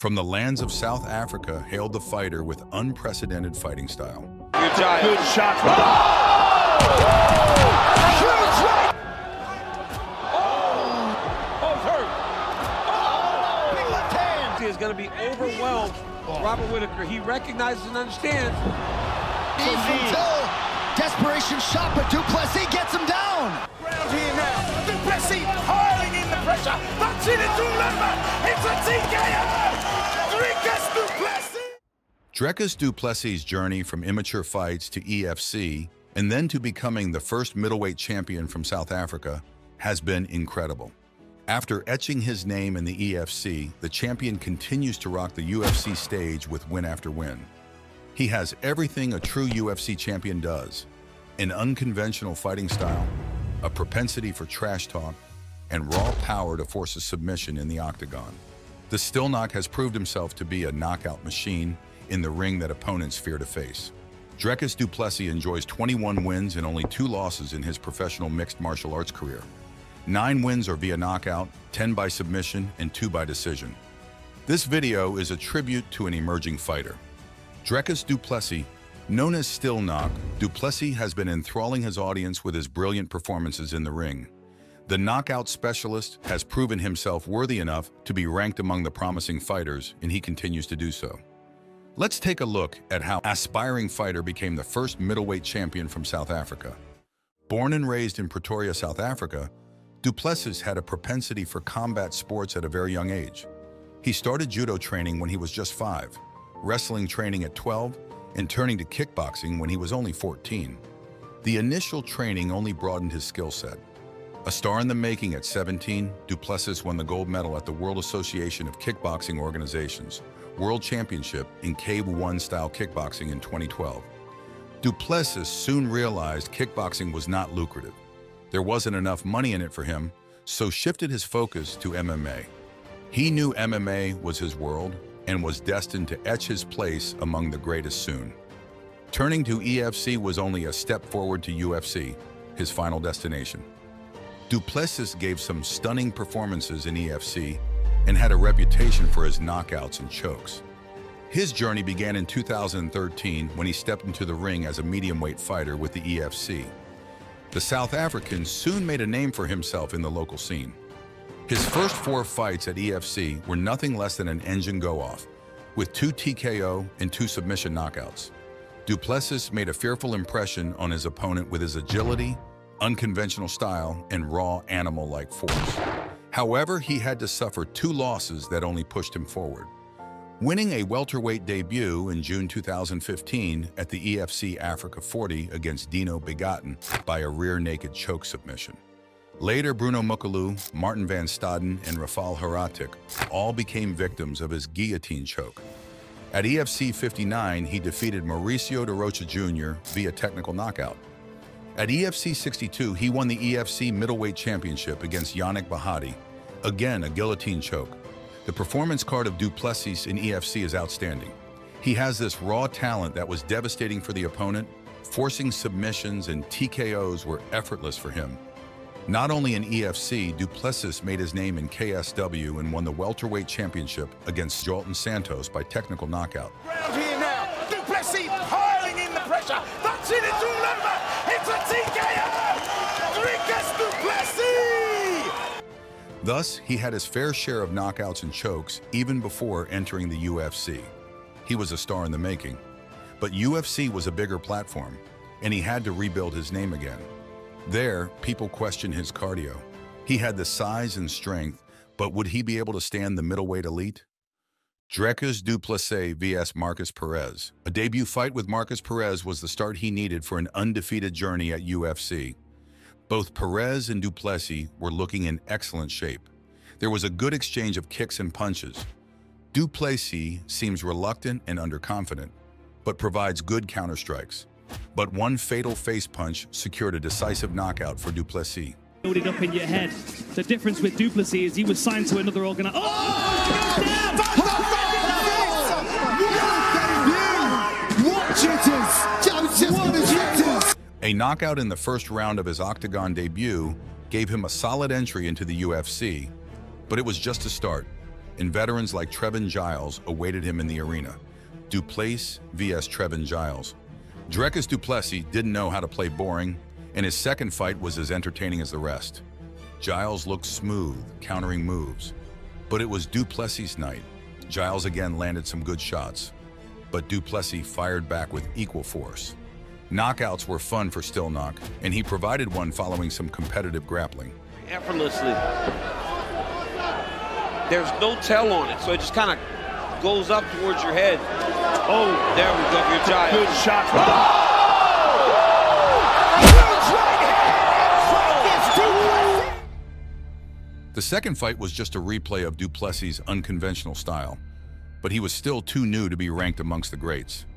From the lands of South Africa hailed the fighter with unprecedented fighting style. Good shot. Good shot. Oh! Huge right. Oh, it's hurt. Oh, big left hand. He is going to be overwhelmed. Robert Whitaker, he recognizes and understands. Until desperation shot, but Du Plessis gets him down. Ground here now. Du Plessis piling in the pressure. That's it into London. It's a TKO. Dricus du Plessis. Dricus du Plessis' journey from immature fights to EFC and then to becoming the first middleweight champion from South Africa has been incredible. After etching his name in the EFC, the champion continues to rock the UFC stage with win after win. He has everything a true UFC champion does: an unconventional fighting style, a propensity for trash talk, and raw power to force a submission in the octagon. The Still Knock has proved himself to be a knockout machine in the ring that opponents fear to face. Dricus du Plessis enjoys 21 wins and only 2 losses in his professional mixed martial arts career. 9 wins are via knockout, 10 by submission, and 2 by decision. This video is a tribute to an emerging fighter. Dricus du Plessis, known as Still Knock, du Plessis has been enthralling his audience with his brilliant performances in the ring. The knockout specialist has proven himself worthy enough to be ranked among the promising fighters, and he continues to do so. Let's take a look at how an aspiring fighter became the first middleweight champion from South Africa. Born and raised in Pretoria, South Africa, Du Plessis had a propensity for combat sports at a very young age. He started judo training when he was just 5, wrestling training at 12, and turning to kickboxing when he was only 14. The initial training only broadened his skill set. A star in the making at 17, Du Plessis won the gold medal at the World Association of Kickboxing Organizations World Championship in Cave 1 style kickboxing in 2012. Du Plessis soon realized kickboxing was not lucrative. There wasn't enough money in it for him, so shifted his focus to MMA. He knew MMA was his world and was destined to etch his place among the greatest soon. Turning to EFC was only a step forward to UFC, his final destination. Du Plessis gave some stunning performances in EFC and had a reputation for his knockouts and chokes. His journey began in 2013 when he stepped into the ring as a medium-weight fighter with the EFC. The South African soon made a name for himself in the local scene. His first 4 fights at EFC were nothing less than an engine go-off, with 2 TKO and 2 submission knockouts. Du Plessis made a fearful impression on his opponent with his agility, unconventional style, and raw animal-like force. However, he had to suffer 2 losses that only pushed him forward. Winning a welterweight debut in June 2015 at the EFC Africa 40 against Dino Begotten by a rear-naked choke submission. Later, Bruno Mukalu, Martin van Staden, and Rafal Haratic all became victims of his guillotine choke. At EFC 59, he defeated Mauricio de Rocha Jr. via technical knockout. At EFC 62, he won the EFC Middleweight Championship against Yannick Bahati, again a guillotine choke. The performance card of Du Plessis in EFC is outstanding. He has this raw talent that was devastating for the opponent. Forcing submissions and TKOs were effortless for him. Not only in EFC, Du Plessis made his name in KSW and won the welterweight championship against Jolton Santos by technical knockout. Ground here now. Du Plessis piling in the pressure. That's it. It's all over. It's a TKO. Dricus du Plessis. Thus, he had his fair share of knockouts and chokes even before entering the UFC. He was a star in the making. But UFC was a bigger platform, and he had to rebuild his name again. There, people questioned his cardio. He had the size and strength, but would he be able to stand the middleweight elite? Dricus du Plessis vs. Marcus Perez. A debut fight with Marcus Perez was the start he needed for an undefeated journey at UFC. Both Perez and Du Plessis were looking in excellent shape. There was a good exchange of kicks and punches. Du Plessis seems reluctant and underconfident, but provides good counterstrikes. But one fatal face punch secured a decisive knockout for Du Plessis. Build it up in your head. The difference with Du Plessis is he was signed to another organization. A knockout in the first round of his octagon debut gave him a solid entry into the UFC, but it was just a start. and veterans like Trevin Giles awaited him in the arena. Du Plessis vs. Trevin Giles. Dricus du Plessis didn't know how to play boring, and his second fight was as entertaining as the rest. Giles looked smooth, countering moves. But it was du Plessis' night. Giles again landed some good shots, but du Plessis fired back with equal force. Knockouts were fun for Stillknock, and he provided one following some competitive grappling. Effortlessly. There's no tell on it, so it just kind of goes up towards your head. Oh, there we go, your Giles. Good shot. Oh! The second fight was just a replay of du Plessis' unconventional style, but he was still too new to be ranked amongst the greats.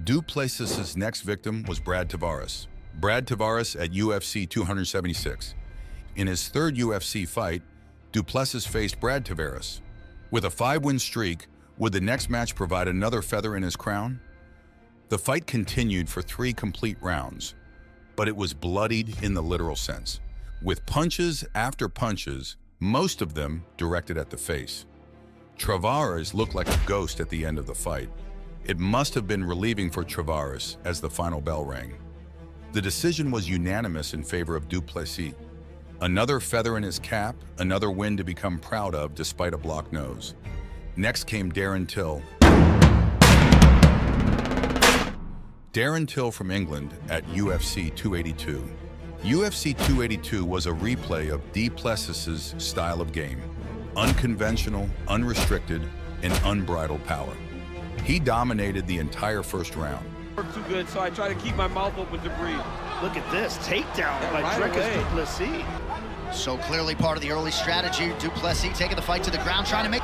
Du Plessis' next victim was Brad Tavares. Brad Tavares at UFC 276. In his third UFC fight, du Plessis faced Brad Tavares. With a 5-win streak, would the next match provide another feather in his crown? The fight continued for 3 complete rounds, but it was bloodied in the literal sense, with punches after punches, most of them directed at the face. Tavares looked like a ghost at the end of the fight. It must have been relieving for Tavares as the final bell rang. The decision was unanimous in favor of du Plessis. Another feather in his cap, another win to become proud of despite a blocked nose. Next came Darren Till. Darren Till from England at UFC 282. UFC 282 was a replay of du Plessis' style of game. Unconventional, unrestricted, and unbridled power. He dominated the entire first round. Too good, so I try to keep my mouth open to breathe. Look at this takedown by right Dricus du away. Plessis. So clearly part of the early strategy. Du Plessis taking the fight to the ground, trying to make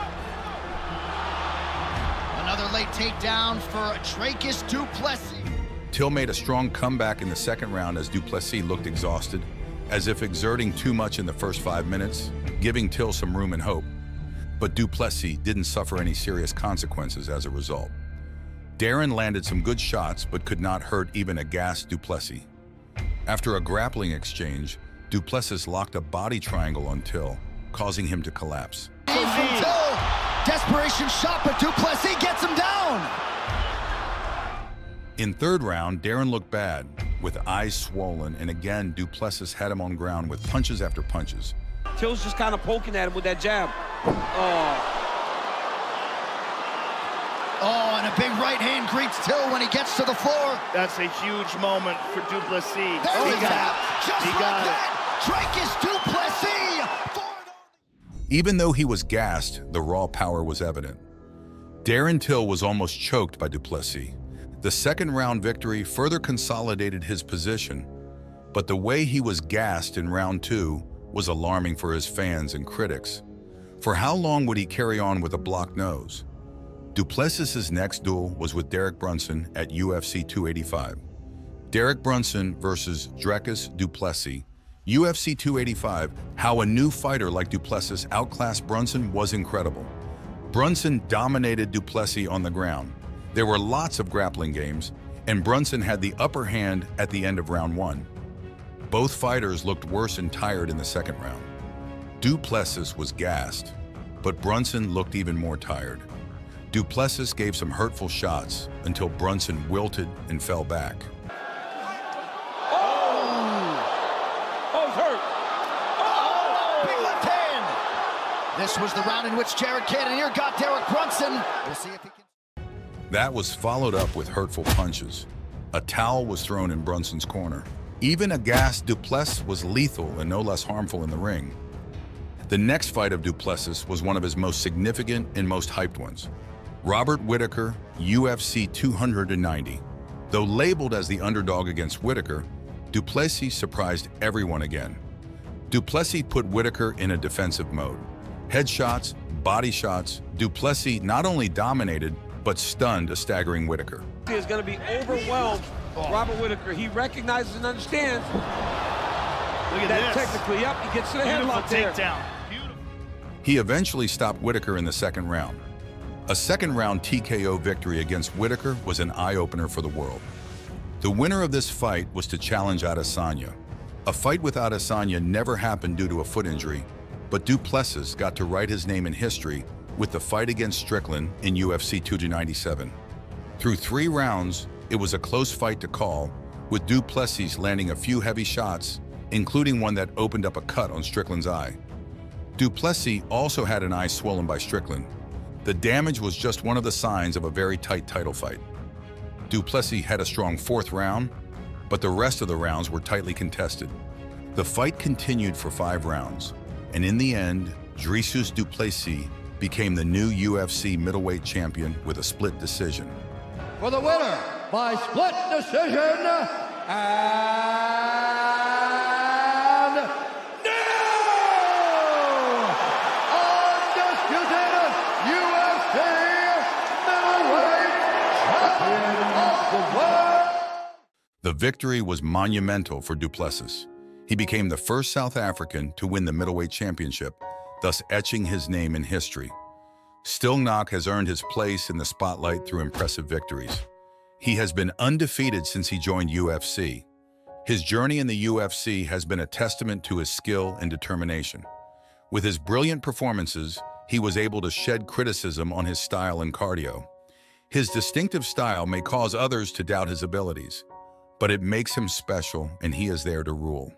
another late takedown for Dricus du Plessis. Till made a strong comeback in the second round as du Plessis looked exhausted, as if exerting too much in the first 5 minutes, giving Till some room and hope. But du Plessis didn't suffer any serious consequences as a result. Darren landed some good shots but could not hurt even a gassed du Plessis. After a grappling exchange, du Plessis locked a body triangle on Till, causing him to collapse. From Till, desperation shot, but du Plessis gets him down. In third round, Darren looked bad, with eyes swollen, and again du Plessis had him on ground with punches after punches. Till's just kind of poking at him with that jab. Oh, and a big right hand greets Till when he gets to the floor. That's a huge moment for du Plessis. There He we go. got it. Just He like got it. that, Dricus du Plessis. Even though he was gassed, the raw power was evident. Darren Till was almost choked by du Plessis. The second round victory further consolidated his position, but the way he was gassed in round 2 was alarming for his fans and critics. For how long would he carry on with a blocked nose? Du Plessis' next duel was with Derek Brunson at UFC 285. Derek Brunson versus Dricus du Plessis. UFC 285, how a new fighter like du Plessis outclassed Brunson was incredible. Brunson dominated du Plessis on the ground. There were lots of grappling games, and Brunson had the upper hand at the end of round 1. Both fighters looked worse and tired in the second round. Du Plessis was gassed, but Brunson looked even more tired. Du Plessis gave some hurtful shots until Brunson wilted and fell back. Oh, it's hurt. Big left hand. This was the round in which Jared Cannonier got Derek Brunson. We'll see if he can. That was followed up with hurtful punches. A towel was thrown in Brunson's corner. Even a gassed du Plessis was lethal and no less harmful in the ring. The next fight of du Plessis was one of his most significant and most hyped ones. Robert Whittaker, UFC 290. Though labeled as the underdog against Whittaker, du Plessis surprised everyone again. Du Plessis put Whittaker in a defensive mode. Headshots, body shots, du Plessis not only dominated, but stunned a staggering Whittaker. He is going to be overwhelmed. Robert Whittaker, he recognizes and understands. Look at That this. technically, yep, he gets to the Beautiful headlock there. takedown. Beautiful. He eventually stopped Whittaker in the second round. A second-round TKO victory against Whittaker was an eye-opener for the world. The winner of this fight was to challenge Adesanya. A fight with Adesanya never happened due to a foot injury, but du Plessis got to write his name in history with the fight against Strickland in UFC 297. Through 3 rounds, it was a close fight to call, with du Plessis landing a few heavy shots, including one that opened up a cut on Strickland's eye. Du Plessis also had an eye swollen by Strickland. The damage was just one of the signs of a very tight title fight. Du Plessis had a strong 4th round, but the rest of the rounds were tightly contested. The fight continued for 5 rounds, and in the end, Dricus du Plessis became the new UFC Middleweight Champion with a split decision. For the winner by split decision, and new undisputed UFC Middleweight Champion of the world. The victory was monumental for du Plessis. He became the first South African to win the middleweight championship, thus etching his name in history. Still Knock has earned his place in the spotlight through impressive victories. He has been undefeated since he joined UFC. His journey in the UFC has been a testament to his skill and determination. With his brilliant performances, he was able to shed criticism on his style and cardio. His distinctive style may cause others to doubt his abilities, but it makes him special, and he is there to rule.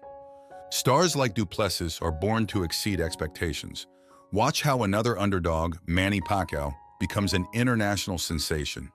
Stars like du Plessis are born to exceed expectations. Watch how another underdog, Manny Pacquiao, becomes an international sensation.